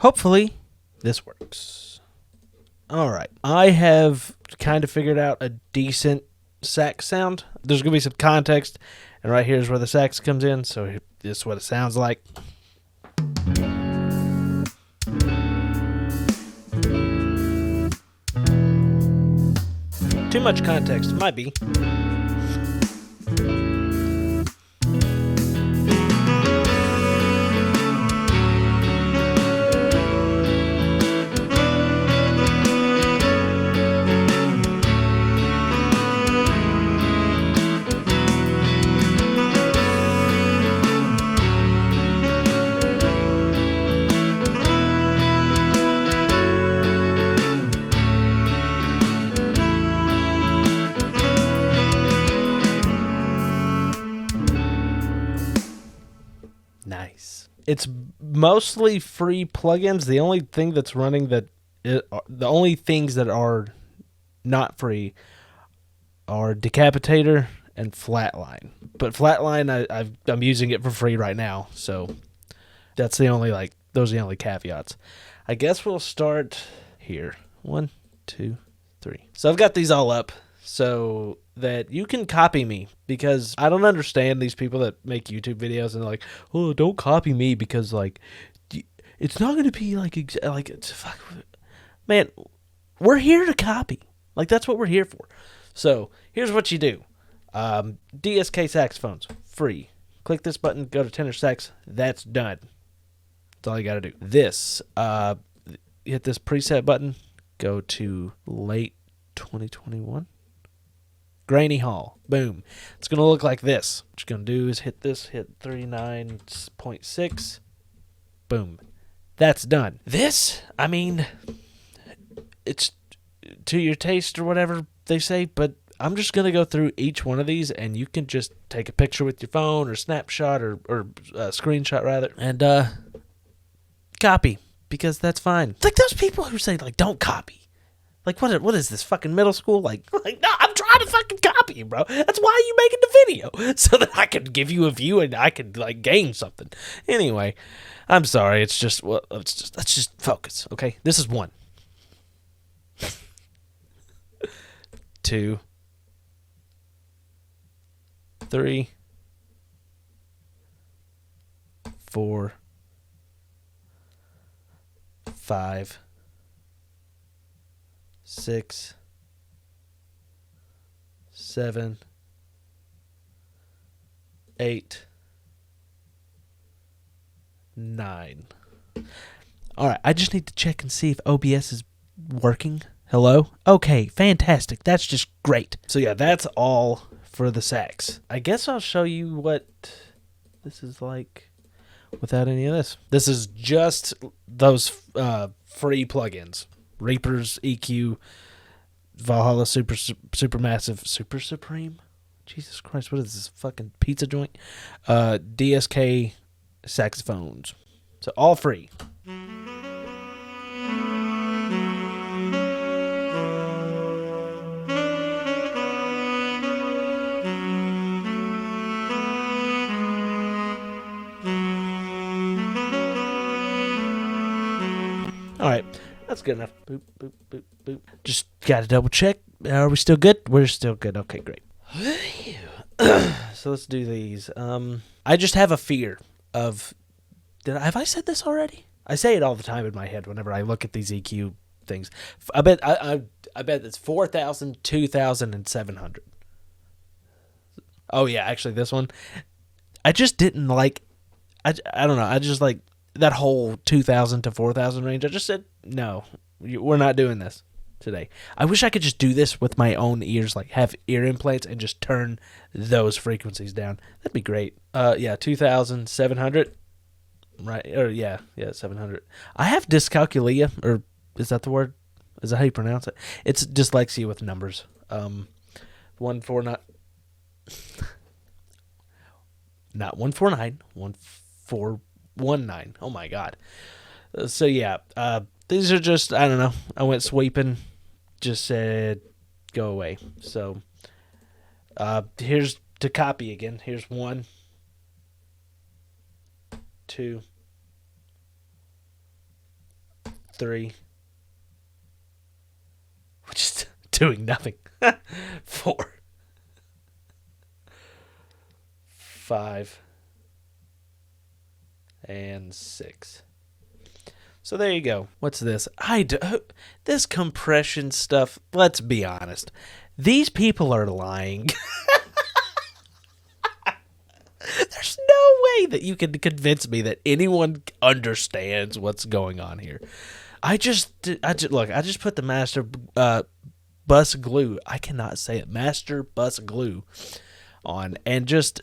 hopefully this works. All right. I have kind of figured out a decent sax sound. There's going to be some context, and right here's where the sax comes in, so this is what it sounds like. Too much context. Might be. Nice. It's mostly free plugins. The only thing that's running the only things that are not free are Decapitator and Flatline. But Flatline, I'm using it for free right now, so that's the only those are the only caveats. I guess we'll start here. 1, 2, 3. So I've got these all up so that you can copy me, because I don't understand these people that make YouTube videos and they're like, oh, don't copy me because it's not going to be fuck. Man, we're here to copy. That's what we're here for. So here's what you do. DSK Saxophones, free. Click this button, go to tenor sax. That's done. That's all you got to do. This, hit this preset button, go to late 2021. Grainy Hall. Boom. It's going to look like this. What you're going to do is hit 39.6. Boom. That's done. This, I mean, it's to your taste or whatever they say, but I'm just going to go through each one of these, and you can just take a picture with your phone or snapshot or screenshot rather, and copy, because that's fine. It's like those people who say, don't copy. What is this, fucking middle school? No, I'm trying to fucking copy you, bro. That's why you making the video, so that I can give you a view and I can gain something. Anyway, I'm sorry. Let's just focus, okay? This is 1, 2, 3, 4, 5, 6, 7, 8, 9. All right, I just need to check and see if OBS is working. Hello? Okay, fantastic. That's just great. So yeah, that's all for the sax. I guess I'll show you what this is like without any of this. This is just those free plugins. Reaper's EQ, Valhalla Supermassive, Super Supreme. Jesus Christ, what is this, fucking pizza joint? DSK Saxophones. So all free. All right. That's good enough. Boop, boop, boop, boop. Just got to double check. Are we still good? We're still good. Okay, great. So let's do these. I just have a fear of... Have I said this already? I say it all the time in my head whenever I look at these EQ things. I bet it's 4,000, 2,000, and 700. Oh, yeah, actually, this one. I just didn't like... I don't know. I just like... That whole 2,000 to 4,000 range, I just said, no, we're not doing this today. I wish I could just do this with my own ears, have ear implants and just turn those frequencies down. That'd be great. Yeah, 2,700, right? Or yeah, 700. I have dyscalculia, or is that the word? Is that how you pronounce it? It's dyslexia with numbers. 149, not 149, 1419. Oh my God. So yeah, these are just, I don't know. I went sweeping, just said go away. So here's to copy again. Here's 1, 2, 3, which is doing nothing. 4, 5, and 6. So there you go. What's this? This compression stuff, let's be honest. These people are lying. There's no way that you can convince me that anyone understands what's going on here. I just put the master bus glue. I cannot say it. Master bus glue on, and just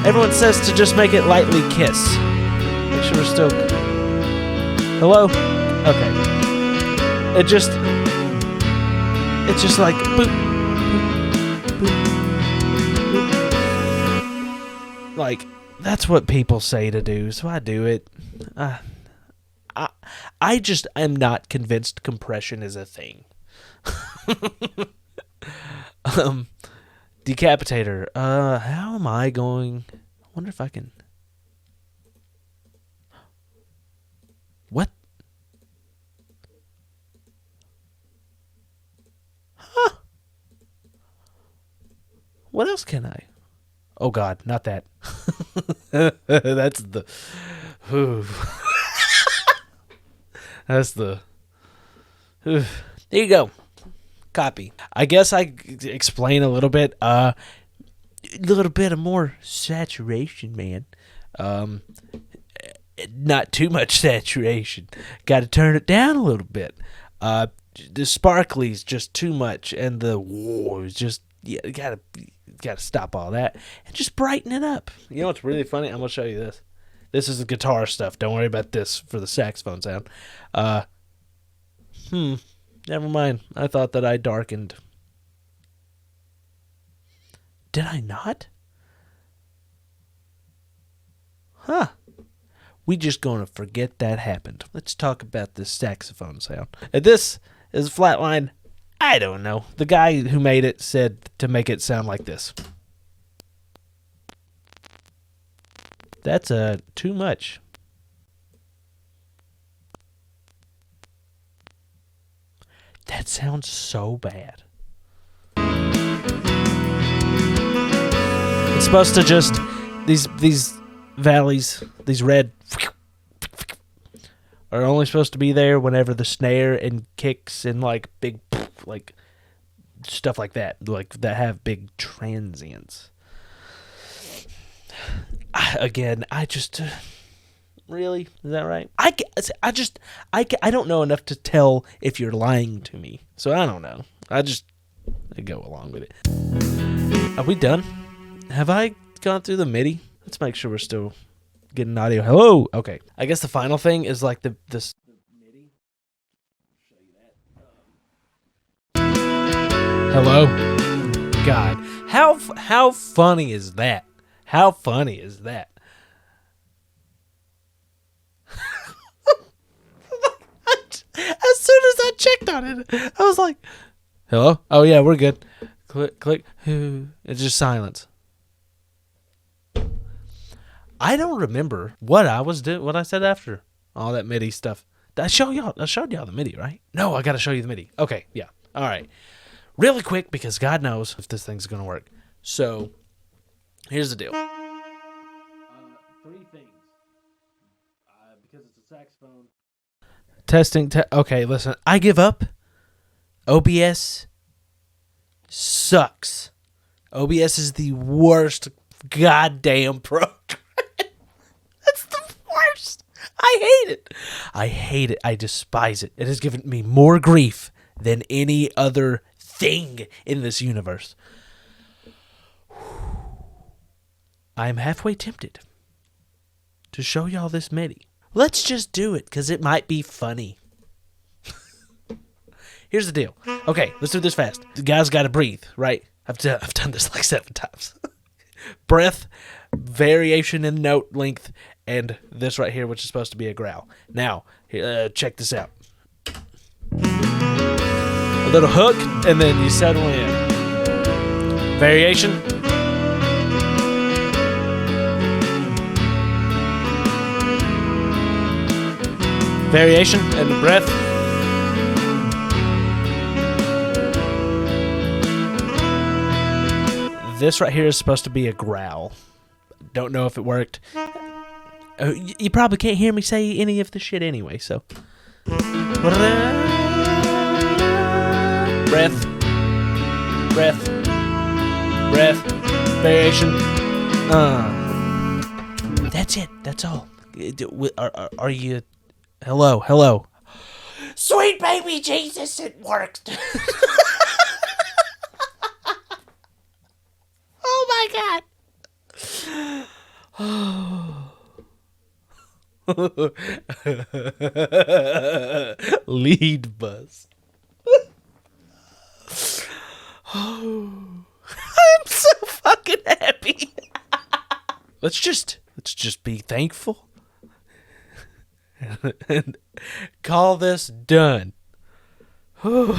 everyone says to just make it lightly kiss. Make sure we're still. Hello? Okay. It's just like boop, boop, boop, boop. Like that's what people say to do, so I do it. I just am not convinced compression is a thing. Decapitator. How am I going? I wonder if I can. What? Huh. What else can I? Oh God, not that. That's the. That's the. There you go. Copy. I guess I explain a little bit. A little bit of more saturation, man. Not too much saturation. Got to turn it down a little bit. The sparkly's just too much, and the whoa is just gotta stop all that and just brighten it up. You know what's really funny? I'm gonna show you this. This is the guitar stuff. Don't worry about this for the saxophone sound. Never mind. I thought that I darkened. Did I not? Huh. We just gonna forget that happened. Let's talk about this saxophone sound. And this is flatline. I don't know. The guy who made it said to make it sound like this. That's too much. That sounds so bad. It's supposed to just these valleys, these red are only supposed to be there whenever the snare and kicks and like big like stuff like that have big transients. I just really, is that right? I don't know enough to tell if you're lying to me, so I don't know. I go along with it. Are we done? Have I gone through the MIDI? Let's make sure we're still getting audio. Hello. Okay. I guess the final thing is like the MIDI. Show you that. Hello. God, how funny is that? How funny is that? As soon as I checked on it, I was like, hello? Oh, yeah, we're good. Click. It's just silence. I don't remember what I was doing, what I said after all that MIDI stuff. I showed y'all the MIDI, right? No, I got to show you the MIDI. Okay, yeah. All right. Really quick, because God knows if this thing's going to work. So, here's the deal. 3 things. Because it's a saxophone. Testing. Okay, listen. I give up. OBS sucks. OBS is the worst goddamn program. That's the worst. I hate it. I hate it. I despise it. It has given me more grief than any other thing in this universe. I'm halfway tempted to show y'all this MIDI. Let's just do it, because it might be funny. Here's the deal. Okay, let's do this fast. The guy's got to breathe, right? I've done this like 7 times. Breath, variation in note length, and this right here, which is supposed to be a growl. Now, check this out. A little hook, and then you settle in. Variation. Variation and breath. This right here is supposed to be a growl. Don't know if it worked. You probably can't hear me say any of the shit anyway, so. Breath. Breath. Breath. Variation. That's it. That's all. Are you... Hello. Sweet baby Jesus, it worked. Oh my God. Lead buzz. I'm so fucking happy. Let's just be thankful and call this done.